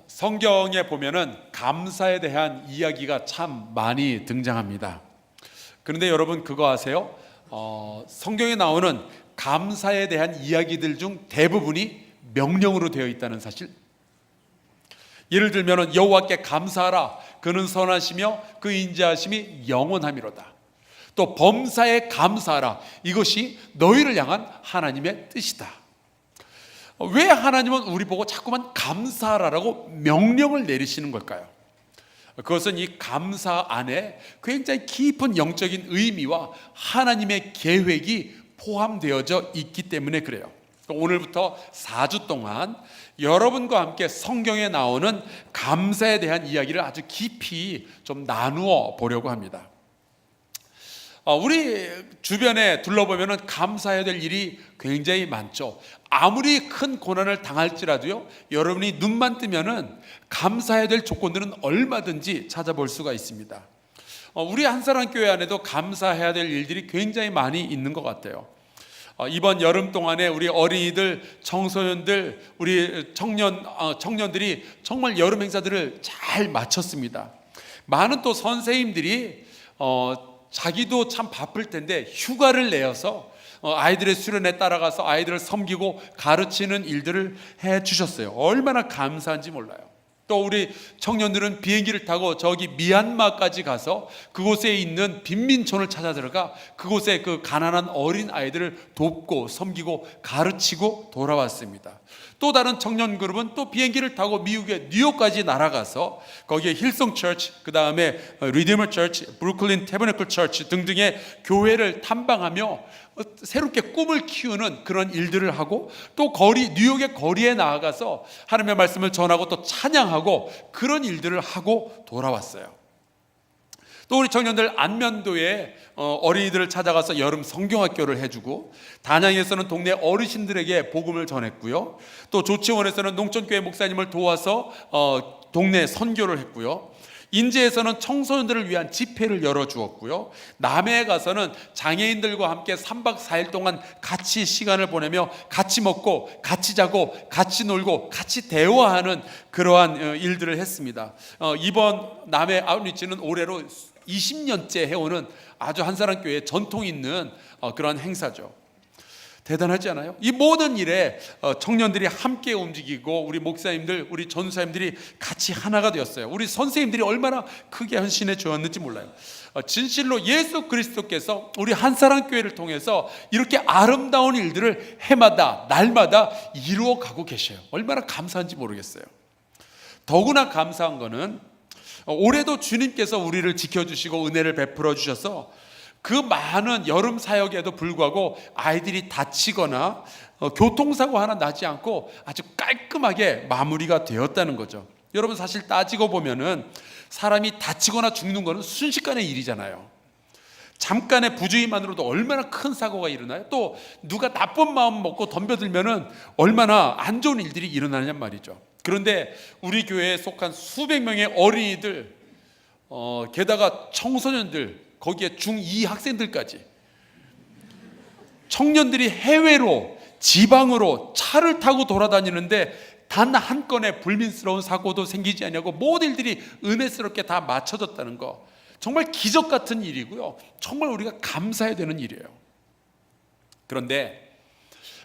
성경에 보면은 감사에 대한 이야기가 참 많이 등장합니다. 그런데 여러분 그거 아세요? 성경에 나오는 감사에 대한 이야기들 중 대부분이 명령으로 되어 있다는 사실. 예를 들면 여호와께 감사하라, 그는 선하시며 그 인자하심이 영원하미로다. 또 범사에 감사하라, 이것이 너희를 향한 하나님의 뜻이다. 왜 하나님은 우리 보고 자꾸만 감사하라고 명령을 내리시는 걸까요? 그것은 이 감사 안에 굉장히 깊은 영적인 의미와 하나님의 계획이 포함되어져 있기 때문에 그래요. 오늘부터 4주 동안 여러분과 함께 성경에 나오는 감사에 대한 이야기를 아주 깊이 좀 나누어 보려고 합니다. 우리 주변에 둘러보면 감사해야 될 일이 굉장히 많죠. 아무리 큰 고난을 당할지라도요, 여러분이 눈만 뜨면은 감사해야 될 조건들은 얼마든지 찾아볼 수가 있습니다. 우리 한사랑교회 안에도 감사해야 될 일들이 굉장히 많이 있는 것 같아요. 이번 여름 동안에 우리 어린이들, 청소년들, 우리 청년들이 정말 여름 행사들을 잘 마쳤습니다. 많은 또 선생님들이 자기도 참 바쁠 텐데 휴가를 내어서 아이들의 수련에 따라가서 아이들을 섬기고 가르치는 일들을 해 주셨어요. 얼마나 감사한지 몰라요. 또 우리 청년들은 비행기를 타고 저기 미얀마까지 가서 그곳에 있는 빈민촌을 찾아 들어가 그곳에 그 가난한 어린 아이들을 돕고 섬기고 가르치고 돌아왔습니다. 또 다른 청년 그룹은 또 비행기를 타고 미국의 뉴욕까지 날아가서 거기에 힐송 처치, 그 다음에 리디머 처치, 브루클린 태버너클 처치 등등의 교회를 탐방하며 새롭게 꿈을 키우는 그런 일들을 하고, 또 뉴욕의 거리에 나아가서 하나님의 말씀을 전하고 또 찬양하고 그런 일들을 하고 돌아왔어요. 또 우리 청년들 안면도에 어린이들을 찾아가서 여름 성경학교를 해주고, 단양에서는 동네 어르신들에게 복음을 전했고요. 또 조치원에서는 농촌교회 목사님을 도와서 동네 선교를 했고요. 인제에서는 청소년들을 위한 집회를 열어주었고요. 남해에 가서는 장애인들과 함께 3박 4일 동안 같이 시간을 보내며 같이 먹고 같이 자고 같이 놀고 같이 대화하는 그러한 일들을 했습니다. 이번 남해 아웃리치는 올해로 20년째 해오는 아주 한사랑교회의 전통 있는 그런 행사죠. 대단하지 않아요? 이 모든 일에 청년들이 함께 움직이고 우리 목사님들, 우리 전사님들이 같이 하나가 되었어요. 우리 선생님들이 얼마나 크게 헌신해 주었는지 몰라요. 진실로 예수 그리스도께서 우리 한사랑교회를 통해서 이렇게 아름다운 일들을 해마다 날마다 이루어 가고 계셔요. 얼마나 감사한지 모르겠어요. 더구나 감사한 거는 올해도 주님께서 우리를 지켜주시고 은혜를 베풀어 주셔서 그 많은 여름 사역에도 불구하고 아이들이 다치거나 교통사고 하나 나지 않고 아주 깔끔하게 마무리가 되었다는 거죠. 여러분 사실 따지고 보면은 사람이 다치거나 죽는 거는 순식간의 일이잖아요. 잠깐의 부주의만으로도 얼마나 큰 사고가 일어나요. 또 누가 나쁜 마음 먹고 덤벼들면은 얼마나 안 좋은 일들이 일어나냔 말이죠. 그런데 우리 교회에 속한 수백 명의 어린이들, 게다가 청소년들, 거기에 중2 학생들까지, 청년들이 해외로 지방으로 차를 타고 돌아다니는데 단 한 건의 불민스러운 사고도 생기지 않냐고 모든 일들이 은혜스럽게 다 맞춰졌다는 거, 정말 기적 같은 일이고요. 정말 우리가 감사해야 되는 일이에요. 그런데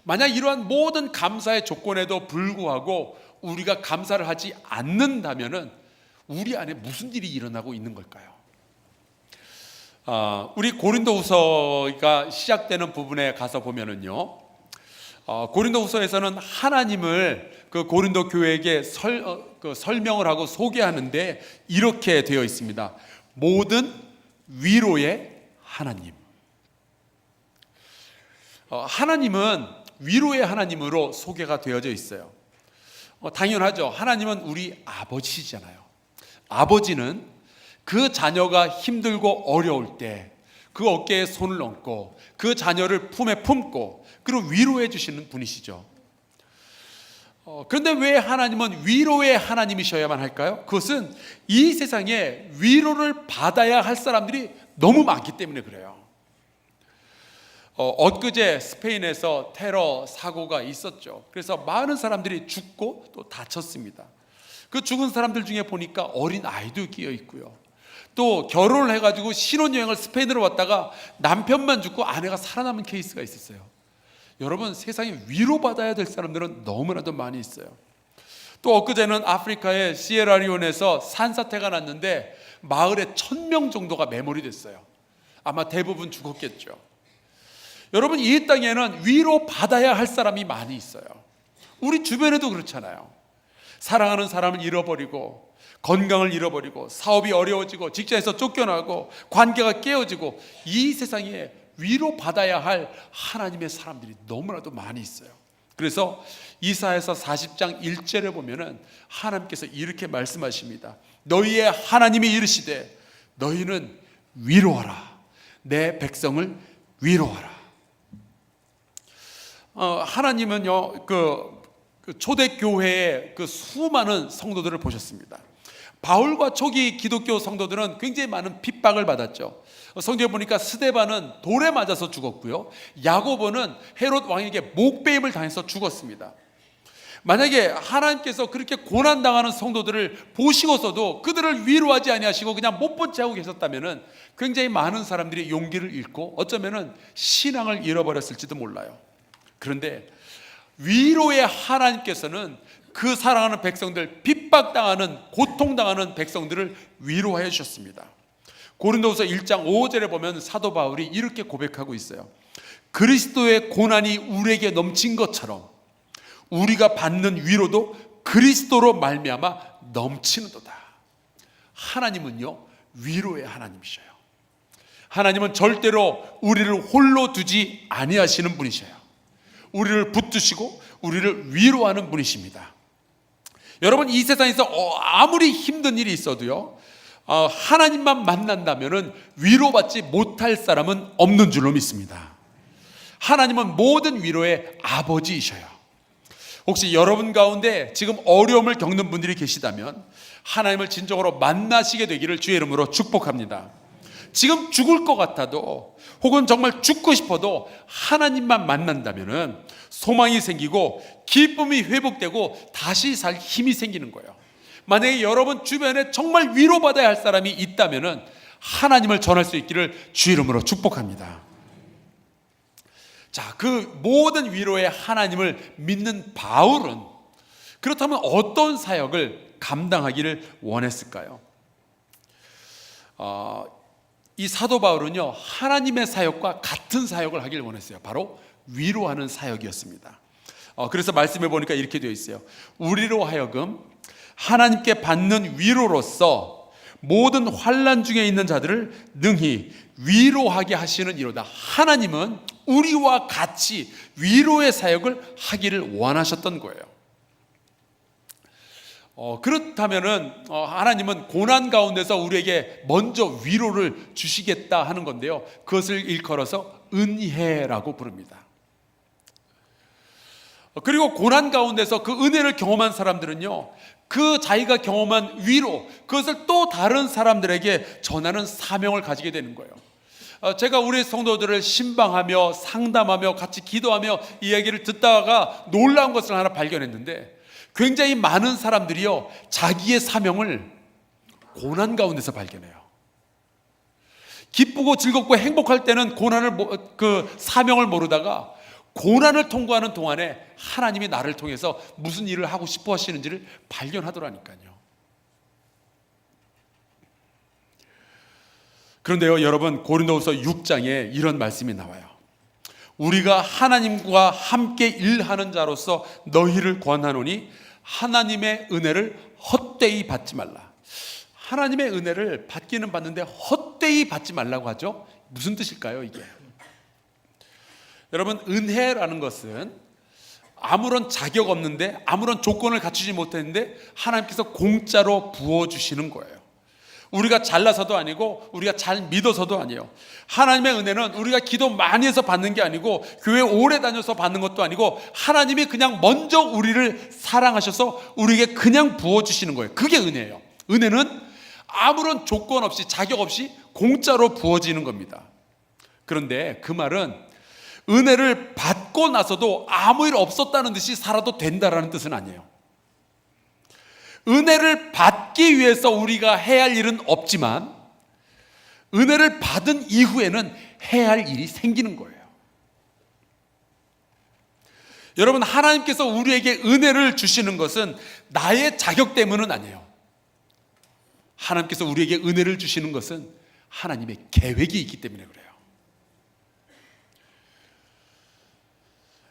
만약 이러한 모든 감사의 조건에도 불구하고 우리가 감사를 하지 않는다면은 우리 안에 무슨 일이 일어나고 있는 걸까요? 우리 고린도후서가 시작되는 부분에 가서 보면은요, 고린도후서에서는 하나님을 그 고린도 교회에게 설명을 하고 소개하는데 이렇게 되어 있습니다. 모든 위로의 하나님. 하나님은 위로의 하나님으로 소개가 되어져 있어요. 당연하죠. 하나님은 우리 아버지시잖아요. 아버지는 그 자녀가 힘들고 어려울 때 그 어깨에 손을 얹고 그 자녀를 품에 품고 그리고 위로해 주시는 분이시죠. 그런데 왜 하나님은 위로의 하나님이셔야만 할까요? 그것은 이 세상에 위로를 받아야 할 사람들이 너무 많기 때문에 그래요. 엊그제 스페인에서 테러 사고가 있었죠. 그래서 많은 사람들이 죽고 또 다쳤습니다. 그 죽은 사람들 중에 보니까 어린 아이도 끼어 있고요. 또 결혼을 해가지고 신혼여행을 스페인으로 왔다가 남편만 죽고 아내가 살아남은 케이스가 있었어요. 여러분, 세상에 위로받아야 될 사람들은 너무나도 많이 있어요. 또 엊그제는 아프리카의 시에라리온에서 산사태가 났는데 마을에 1000명 정도가 매몰이 됐어요. 아마 대부분 죽었겠죠. 여러분, 이 땅에는 위로받아야 할 사람이 많이 있어요. 우리 주변에도 그렇잖아요. 사랑하는 사람을 잃어버리고, 건강을 잃어버리고, 사업이 어려워지고, 직장에서 쫓겨나고, 관계가 깨어지고, 이 세상에 위로받아야 할 하나님의 사람들이 너무나도 많이 있어요. 그래서 이사야서 40장 1절에 보면은 하나님께서 이렇게 말씀하십니다. 너희의 하나님이 이르시되 너희는 위로하라. 내 백성을 위로하라. 하나님은요, 그 초대교회의 그 수많은 성도들을 보셨습니다. 바울과 초기 기독교 성도들은 굉장히 많은 핍박을 받았죠. 성경에 보니까 스데반은 돌에 맞아서 죽었고요, 야고보는 헤롯 왕에게 목베임을 당해서 죽었습니다. 만약에 하나님께서 그렇게 고난당하는 성도들을 보시고서도 그들을 위로하지 아니하시고 그냥 못 본 채 하고 계셨다면 굉장히 많은 사람들이 용기를 잃고 어쩌면 신앙을 잃어버렸을지도 몰라요. 그런데 위로의 하나님께서는 그 사랑하는 백성들, 핍박당하는, 고통당하는 백성들을 위로하여 주셨습니다. 고린도후서 1장 5절에 보면 사도 바울이 이렇게 고백하고 있어요. 그리스도의 고난이 우리에게 넘친 것처럼 우리가 받는 위로도 그리스도로 말미암아 넘치는도다. 하나님은요, 위로의 하나님이셔요. 하나님은 절대로 우리를 홀로 두지 아니하시는 분이셔요. 우리를 붙드시고 우리를 위로하는 분이십니다. 여러분, 이 세상에서 아무리 힘든 일이 있어도요, 하나님만 만난다면 위로받지 못할 사람은 없는 줄로 믿습니다. 하나님은 모든 위로의 아버지이셔요. 혹시 여러분 가운데 지금 어려움을 겪는 분들이 계시다면 하나님을 진정으로 만나시게 되기를 주의 이름으로 축복합니다. 지금 죽을 것 같아도, 혹은 정말 죽고 싶어도 하나님만 만난다면 소망이 생기고 기쁨이 회복되고 다시 살 힘이 생기는 거예요. 만약에 여러분 주변에 정말 위로받아야 할 사람이 있다면 하나님을 전할 수 있기를 주의 이름으로 축복합니다. 자, 그 모든 위로의 하나님을 믿는 바울은 그렇다면 어떤 사역을 감당하기를 원했을까요? 이 사도 바울은요, 하나님의 사역과 같은 사역을 하길 원했어요. 바로 위로하는 사역이었습니다. 그래서 말씀해 보니까 이렇게 되어 있어요. 우리로 하여금 하나님께 받는 위로로서 모든 환난 중에 있는 자들을 능히 위로하게 하시는 이로다. 하나님은 우리와 같이 위로의 사역을 하기를 원하셨던 거예요. 그렇다면은 하나님은 고난 가운데서 우리에게 먼저 위로를 주시겠다 하는 건데요, 그것을 일컬어서 은혜라고 부릅니다. 그리고 고난 가운데서 그 은혜를 경험한 사람들은요, 그 자기가 경험한 위로, 그것을 또 다른 사람들에게 전하는 사명을 가지게 되는 거예요. 제가 우리 성도들을 신방하며 상담하며 같이 기도하며 이야기를 듣다가 놀라운 것을 하나 발견했는데, 굉장히 많은 사람들이요, 자기의 사명을 고난 가운데서 발견해요. 기쁘고 즐겁고 행복할 때는 그 사명을 모르다가 고난을 통과하는 동안에 하나님이 나를 통해서 무슨 일을 하고 싶어 하시는지를 발견하더라니까요. 그런데요, 여러분, 고린도후서 6장에 이런 말씀이 나와요. 우리가 하나님과 함께 일하는 자로서 너희를 권하노니 하나님의 은혜를 헛되이 받지 말라. 하나님의 은혜를 받기는 받는데 헛되이 받지 말라고 하죠. 무슨 뜻일까요, 이게? 여러분, 은혜라는 것은 아무런 자격 없는데, 아무런 조건을 갖추지 못했는데 하나님께서 공짜로 부어주시는 거예요. 우리가 잘나서도 아니고 우리가 잘 믿어서도 아니에요. 하나님의 은혜는 우리가 기도 많이 해서 받는 게 아니고 교회 오래 다녀서 받는 것도 아니고 하나님이 그냥 먼저 우리를 사랑하셔서 우리에게 그냥 부어주시는 거예요. 그게 은혜예요. 은혜는 아무런 조건 없이 자격 없이 공짜로 부어지는 겁니다. 그런데 그 말은 은혜를 받고 나서도 아무 일 없었다는 듯이 살아도 된다라는 뜻은 아니에요. 은혜를 받기 위해서 우리가 해야 할 일은 없지만 은혜를 받은 이후에는 해야 할 일이 생기는 거예요. 여러분, 하나님께서 우리에게 은혜를 주시는 것은 나의 자격 때문은 아니에요. 하나님께서 우리에게 은혜를 주시는 것은 하나님의 계획이 있기 때문에 그래요.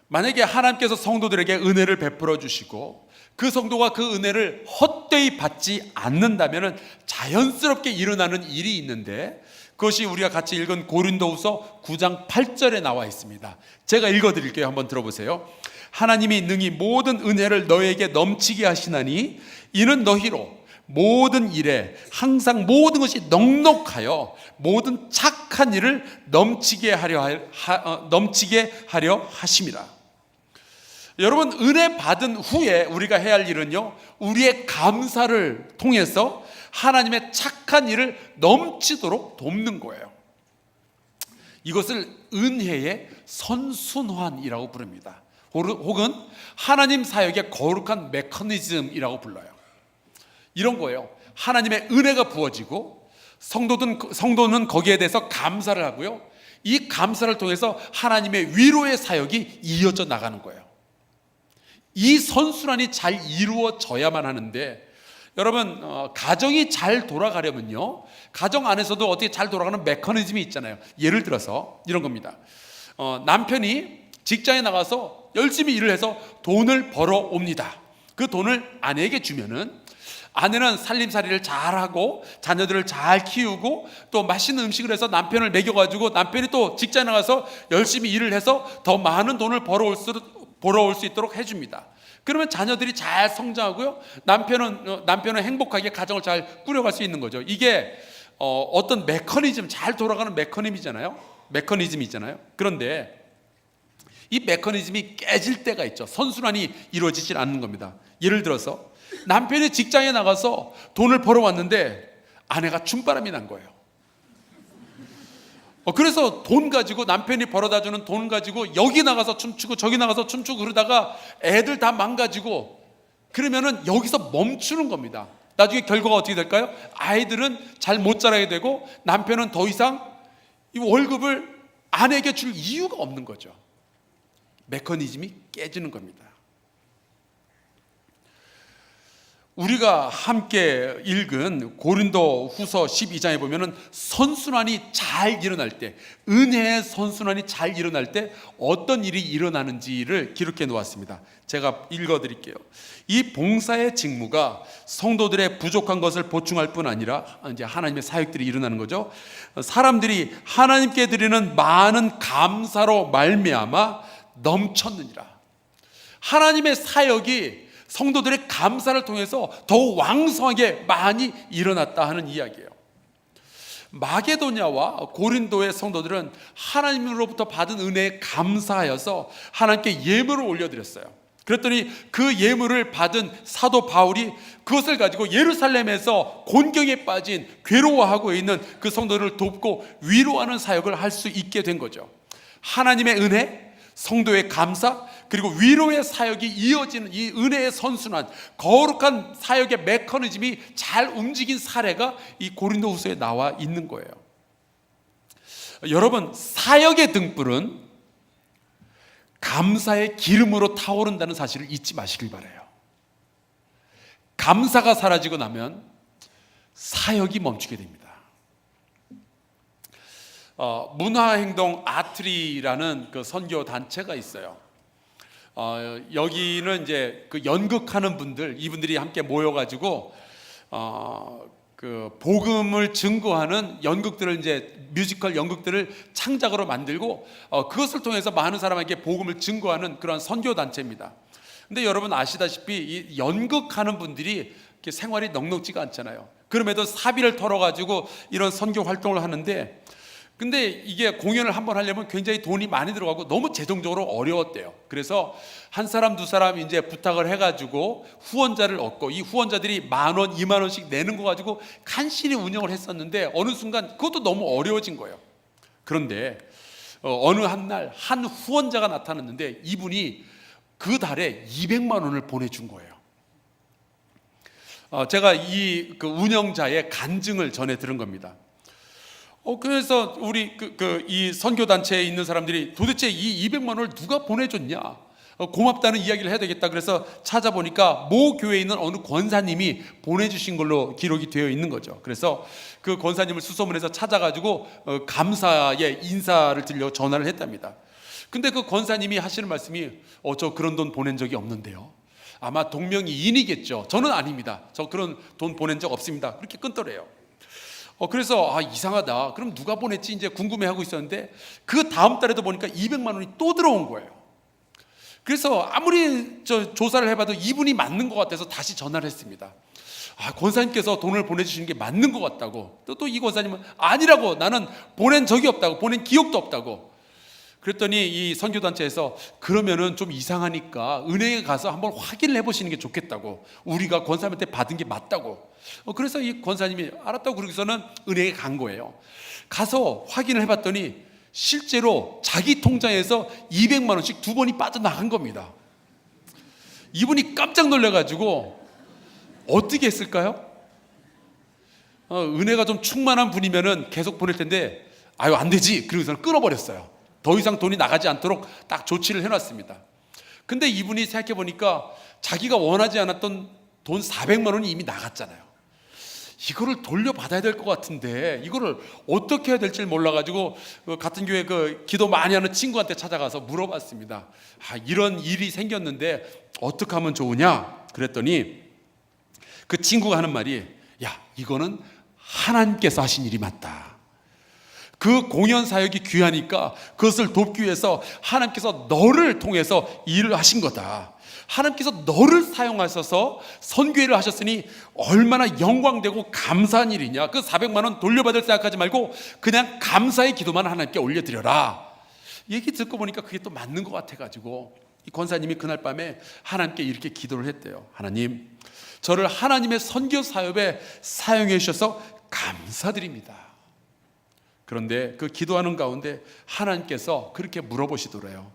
만약에 하나님께서 성도들에게 은혜를 베풀어 주시고 그 성도가 그 은혜를 헛되이 받지 않는다면 자연스럽게 일어나는 일이 있는데, 그것이 우리가 같이 읽은 고린도후서 9장 8절에 나와 있습니다. 제가 읽어드릴게요. 한번 들어보세요. 하나님이 능히 모든 은혜를 너에게 넘치게 하시나니 이는 너희로 모든 일에 항상 모든 것이 넉넉하여 모든 착한 일을 넘치게 하려 하심이라. 여러분, 은혜 받은 후에 우리가 해야 할 일은요, 우리의 감사를 통해서 하나님의 착한 일을 넘치도록 돕는 거예요. 이것을 은혜의 선순환이라고 부릅니다. 혹은 하나님 사역의 거룩한 메커니즘이라고 불러요. 이런 거예요. 하나님의 은혜가 부어지고 성도는 거기에 대해서 감사를 하고요, 이 감사를 통해서 하나님의 위로의 사역이 이어져 나가는 거예요. 이 선순환이 잘 이루어져야만 하는데, 여러분, 가정이 잘 돌아가려면요, 가정 안에서도 어떻게 잘 돌아가는 메커니즘이 있잖아요. 예를 들어서 이런 겁니다. 남편이 직장에 나가서 열심히 일을 해서 돈을 벌어옵니다. 그 돈을 아내에게 주면은 아내는 살림살이를 잘하고 자녀들을 잘 키우고 또 맛있는 음식을 해서 남편을 먹여가지고 남편이 또 직장에 나가서 열심히 일을 해서 더 많은 돈을 벌어올 수 있도록 해줍니다. 그러면 자녀들이 잘 성장하고요, 남편은 행복하게 가정을 잘 꾸려갈 수 있는 거죠. 이게 어떤 메커니즘, 잘 돌아가는 메커니즘이잖아요. 그런데 이 메커니즘이 깨질 때가 있죠. 선순환이 이루어지질 않는 겁니다. 예를 들어서 남편이 직장에 나가서 돈을 벌어왔는데 아내가 춤바람이 난 거예요. 그래서 돈 가지고, 남편이 벌어다 주는 돈 가지고 여기 나가서 춤추고 저기 나가서 춤추고 그러다가 애들 다 망가지고, 그러면은 여기서 멈추는 겁니다. 나중에 결과가 어떻게 될까요? 아이들은 잘 못 자라게 되고 남편은 더 이상 이 월급을 아내에게 줄 이유가 없는 거죠. 메커니즘이 깨지는 겁니다. 우리가 함께 읽은 고린도 후서 12장에 보면은 선순환이 잘 일어날 때, 은혜의 선순환이 잘 일어날 때 어떤 일이 일어나는지를 기록해 놓았습니다. 제가 읽어 드릴게요. 이 봉사의 직무가 성도들의 부족한 것을 보충할 뿐 아니라, 이제 하나님의 사역들이 일어나는 거죠. 사람들이 하나님께 드리는 많은 감사로 말미암아 넘쳤느니라. 하나님의 사역이 성도들의 감사를 통해서 더욱 왕성하게 많이 일어났다 하는 이야기예요. 마게도냐와 고린도의 성도들은 하나님으로부터 받은 은혜에 감사하여서 하나님께 예물을 올려드렸어요. 그랬더니 그 예물을 받은 사도 바울이 그것을 가지고 예루살렘에서 곤경에 빠진, 괴로워하고 있는 그 성도들을 돕고 위로하는 사역을 할 수 있게 된 거죠. 하나님의 은혜, 성도의 감사, 그리고 위로의 사역이 이어지는 이 은혜의 선순환, 거룩한 사역의 메커니즘이 잘 움직인 사례가 이 고린도후서에 나와 있는 거예요. 여러분, 사역의 등불은 감사의 기름으로 타오른다는 사실을 잊지 마시길 바라요. 감사가 사라지고 나면 사역이 멈추게 됩니다. 문화행동 아트리라는 그 선교 단체가 있어요. 여기는 이제 그 연극하는 분들, 이분들이 함께 모여가지고 그 복음을 증거하는 연극들을, 이제 뮤지컬 연극들을 창작으로 만들고 그것을 통해서 많은 사람에게 복음을 증거하는 그런 선교 단체입니다. 근데 여러분 아시다시피 이 연극하는 분들이 이렇게 생활이 넉넉지가 않잖아요. 그럼에도 사비를 털어가지고 이런 선교 활동을 하는데, 근데 이게 공연을 한번 하려면 굉장히 돈이 많이 들어가고 너무 재정적으로 어려웠대요. 그래서 한 사람 두 사람 이제 부탁을 해가지고 후원자를 얻고, 이 후원자들이 10,000원, 20,000원씩 내는 거 가지고 간신히 운영을 했었는데 어느 순간 그것도 너무 어려워진 거예요. 그런데 어느 한 날 한 후원자가 나타났는데 이분이 그 달에 200만 원을 보내준 거예요. 제가 이 운영자의 간증을 전해 들은 겁니다. 그래서 우리 이 선교 단체에 있는 사람들이 도대체 이 200만 원을 누가 보내줬냐? 고맙다는 이야기를 해야 되겠다. 그래서 찾아보니까 모 교회에 있는 어느 권사님이 보내주신 걸로 기록이 되어 있는 거죠. 그래서 그 권사님을 수소문해서 찾아가지고 감사의 인사를 드리려고 전화를 했답니다. 근데 그 권사님이 하시는 말씀이 저 그런 돈 보낸 적이 없는데요. 아마 동명이인이겠죠. 저는 아닙니다. 저 그런 돈 보낸 적 없습니다. 그렇게 끊더래요. 그래서 이상하다. 그럼 누가 보냈지 이제 궁금해하고 있었는데 그 다음 달에도 보니까 200만 원이 또 들어온 거예요. 그래서 아무리 조사를 해봐도 이분이 맞는 것 같아서 다시 전화를 했습니다. 권사님께서 돈을 보내주시는 게 맞는 것 같다고. 또 이 권사님은 아니라고, 나는 보낸 적이 없다고, 보낸 기억도 없다고. 그랬더니 이 선교단체에서 그러면은 좀 이상하니까 은행에 가서 한번 확인을 해보시는 게 좋겠다고, 우리가 권사님한테 받은 게 맞다고. 그래서 이 권사님이 알았다고 그러고서는 은행에 간 거예요. 가서 확인을 해봤더니 실제로 자기 통장에서 200만 원씩 두 번이 빠져나간 겁니다. 이분이 깜짝 놀라가지고 어떻게 했을까요? 은혜가 좀 충만한 분이면은 계속 보낼 텐데 안 되지. 그러고서는 끊어버렸어요. 더 이상 돈이 나가지 않도록 딱 조치를 해놨습니다. 근데 이분이 생각해보니까 자기가 원하지 않았던 돈 400만 원이 이미 나갔잖아요. 이거를 돌려받아야 될 것 같은데 이거를 어떻게 해야 될지 몰라가지고 같은 교회 기도 많이 하는 친구한테 찾아가서 물어봤습니다. 이런 일이 생겼는데 어떻게 하면 좋으냐? 그랬더니 그 친구가 하는 말이, 이거는 하나님께서 하신 일이 맞다. 그 공연 사역이 귀하니까 그것을 돕기 위해서 하나님께서 너를 통해서 일을 하신 거다. 하나님께서 너를 사용하셔서 선교회를 하셨으니 얼마나 영광되고 감사한 일이냐. 그 400만 원 돌려받을 생각하지 말고 그냥 감사의 기도만 하나님께 올려드려라. 얘기 듣고 보니까 그게 또 맞는 것 같아가지고 이 권사님이 그날 밤에 하나님께 이렇게 기도를 했대요. 하나님, 저를 하나님의 선교 사역에 사용해 주셔서 감사드립니다. 그런데 그 기도하는 가운데 하나님께서 그렇게 물어보시더래요.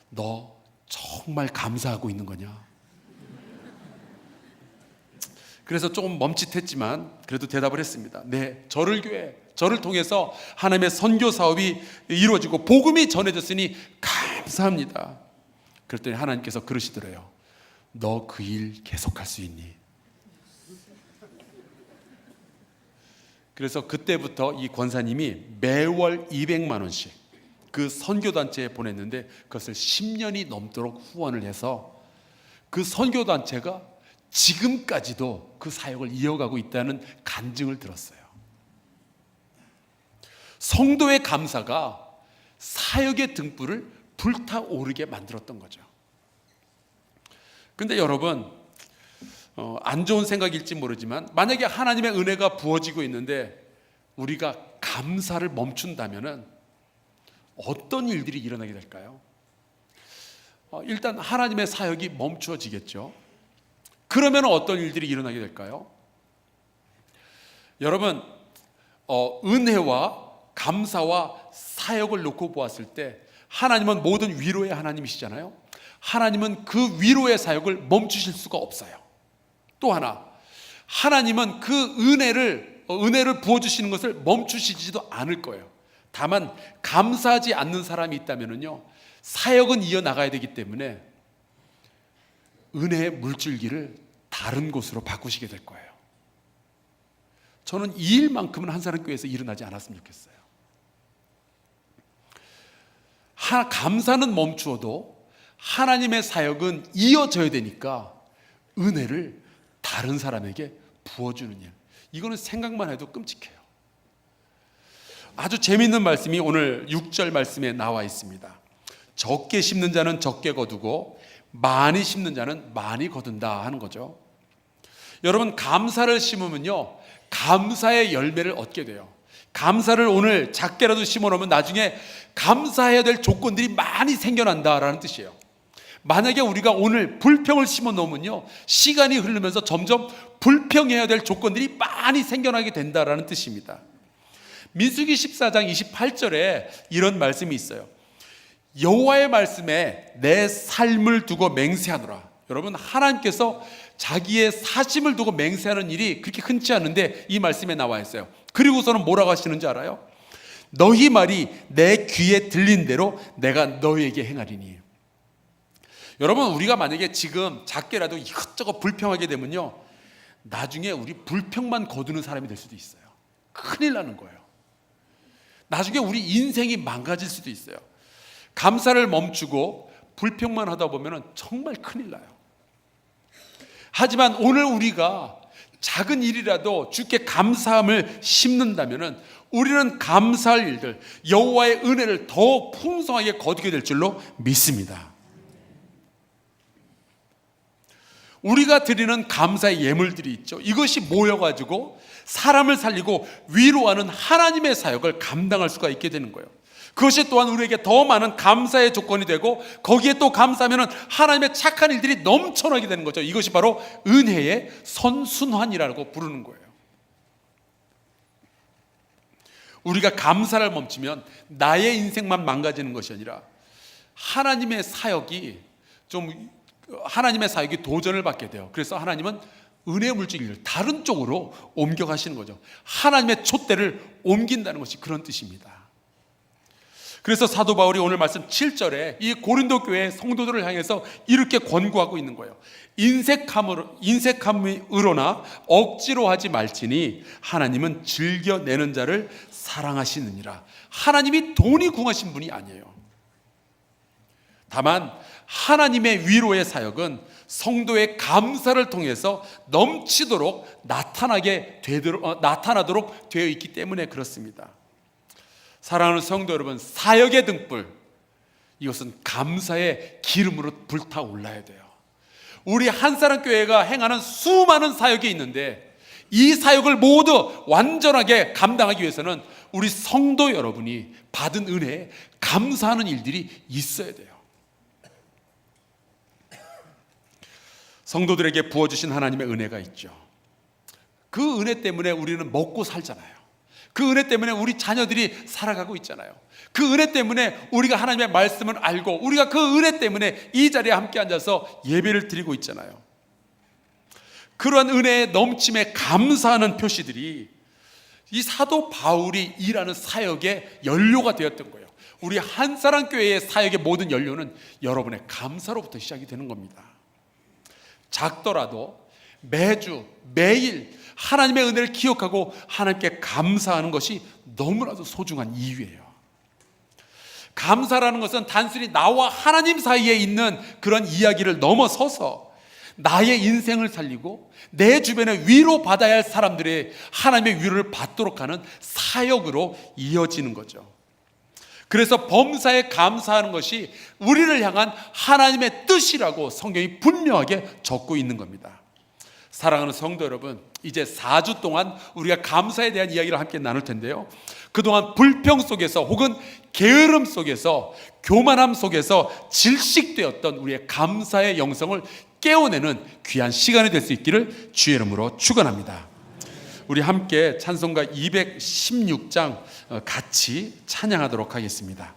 너 정말 감사하고 있는 거냐? 그래서 조금 멈칫했지만 그래도 대답을 했습니다. 네, 저를 통해서 하나님의 선교 사업이 이루어지고 복음이 전해졌으니 감사합니다. 그랬더니 하나님께서 그러시더래요. 너 그 일 계속할 수 있니? 그래서 그때부터 이 권사님이 매월 200만 원씩 그 선교단체에 보냈는데 그것을 10년이 넘도록 후원을 해서 그 선교단체가 지금까지도 그 사역을 이어가고 있다는 간증을 들었어요. 성도의 감사가 사역의 등불을 불타오르게 만들었던 거죠. 근데 여러분, 안 좋은 생각일지 모르지만 만약에 하나님의 은혜가 부어지고 있는데 우리가 감사를 멈춘다면은 어떤 일들이 일어나게 될까요? 일단 하나님의 사역이 멈추어지겠죠. 그러면 어떤 일들이 일어나게 될까요? 여러분, 은혜와 감사와 사역을 놓고 보았을 때 하나님은 모든 위로의 하나님이시잖아요. 하나님은 그 위로의 사역을 멈추실 수가 없어요. 또 하나, 하나님은 그 은혜를 부어주시는 것을 멈추시지도 않을 거예요. 다만 감사하지 않는 사람이 있다면요, 사역은 이어나가야 되기 때문에 은혜의 물줄기를 다른 곳으로 바꾸시게 될 거예요. 저는 이 일만큼은 한사람교회에서 일어나지 않았으면 좋겠어요. 감사는 멈추어도 하나님의 사역은 이어져야 되니까 은혜를 다른 사람에게 부어주는 일, 이거는 생각만 해도 끔찍해요. 아주 재미있는 말씀이 오늘 6절 말씀에 나와 있습니다. 적게 심는 자는 적게 거두고 많이 심는 자는 많이 거둔다 하는 거죠. 여러분, 감사를 심으면요, 감사의 열매를 얻게 돼요. 감사를 오늘 작게라도 심어놓으면 나중에 감사해야 될 조건들이 많이 생겨난다라는 뜻이에요. 만약에 우리가 오늘 불평을 심어놓으면요, 시간이 흐르면서 점점 불평해야 될 조건들이 많이 생겨나게 된다라는 뜻입니다. 민수기 14장 28절에 이런 말씀이 있어요. 여호와의 말씀에 내 삶을 두고 맹세하노라. 여러분, 하나님께서 자기의 사심을 두고 맹세하는 일이 그렇게 흔치 않은데 이 말씀에 나와 있어요. 그리고서는 뭐라고 하시는지 알아요? 너희 말이 내 귀에 들린 대로 내가 너희에게 행하리니. 여러분, 우리가 만약에 지금 작게라도 이것저것 불평하게 되면요, 나중에 우리 불평만 거두는 사람이 될 수도 있어요. 큰일 나는 거예요. 나중에 우리 인생이 망가질 수도 있어요. 감사를 멈추고 불평만 하다 보면 정말 큰일 나요. 하지만 오늘 우리가 작은 일이라도 주께 감사함을 심는다면 우리는 감사할 일들, 여호와의 은혜를 더 풍성하게 거두게 될 줄로 믿습니다. 우리가 드리는 감사의 예물들이 있죠. 이것이 모여가지고 사람을 살리고 위로하는 하나님의 사역을 감당할 수가 있게 되는 거예요. 그것이 또한 우리에게 더 많은 감사의 조건이 되고, 거기에 또 감사하면 하나님의 착한 일들이 넘쳐나게 되는 거죠. 이것이 바로 은혜의 선순환이라고 부르는 거예요. 우리가 감사를 멈추면 나의 인생만 망가지는 것이 아니라 하나님의 사역이 도전을 받게 돼요. 그래서 하나님은 은혜 물질을 다른 쪽으로 옮겨가시는 거죠. 하나님의 촛대를 옮긴다는 것이 그런 뜻입니다. 그래서 사도 바울이 오늘 말씀 7절에 이 고린도 교회 성도들을 향해서 이렇게 권고하고 있는 거예요. 인색함으로나 억지로 하지 말지니 하나님은 즐겨내는 자를 사랑하시느니라. 하나님이 돈이 궁하신 분이 아니에요. 다만 하나님의 위로의 사역은 성도의 감사를 통해서 넘치도록 나타나도록 되어 있기 때문에 그렇습니다. 사랑하는 성도 여러분, 사역의 등불, 이것은 감사의 기름으로 불타올라야 돼요. 우리 한사람 교회가 행하는 수많은 사역이 있는데 이 사역을 모두 완전하게 감당하기 위해서는 우리 성도 여러분이 받은 은혜에 감사하는 일들이 있어야 돼요. 성도들에게 부어주신 하나님의 은혜가 있죠. 그 은혜 때문에 우리는 먹고 살잖아요. 그 은혜 때문에 우리 자녀들이 살아가고 있잖아요. 그 은혜 때문에 우리가 하나님의 말씀을 알고, 우리가 그 은혜 때문에 이 자리에 함께 앉아서 예배를 드리고 있잖아요. 그러한 은혜의 넘침에 감사하는 표시들이 이 사도 바울이 일하는 사역의 연료가 되었던 거예요. 우리 한사람 교회의 사역의 모든 연료는 여러분의 감사로부터 시작이 되는 겁니다. 작더라도 매주 매일 하나님의 은혜를 기억하고 하나님께 감사하는 것이 너무나도 소중한 이유예요. 감사라는 것은 단순히 나와 하나님 사이에 있는 그런 이야기를 넘어서서 나의 인생을 살리고 내 주변에 위로받아야 할 사람들의 하나님의 위로를 받도록 하는 사역으로 이어지는 거죠. 그래서 범사에 감사하는 것이 우리를 향한 하나님의 뜻이라고 성경이 분명하게 적고 있는 겁니다. 사랑하는 성도 여러분, 이제 4주 동안 우리가 감사에 대한 이야기를 함께 나눌 텐데요, 그동안 불평 속에서 혹은 게으름 속에서 교만함 속에서 질식되었던 우리의 감사의 영성을 깨워내는 귀한 시간이 될 수 있기를 주의 이름으로 축원합니다. 우리 함께 찬송가 216장 같이 찬양하도록 하겠습니다.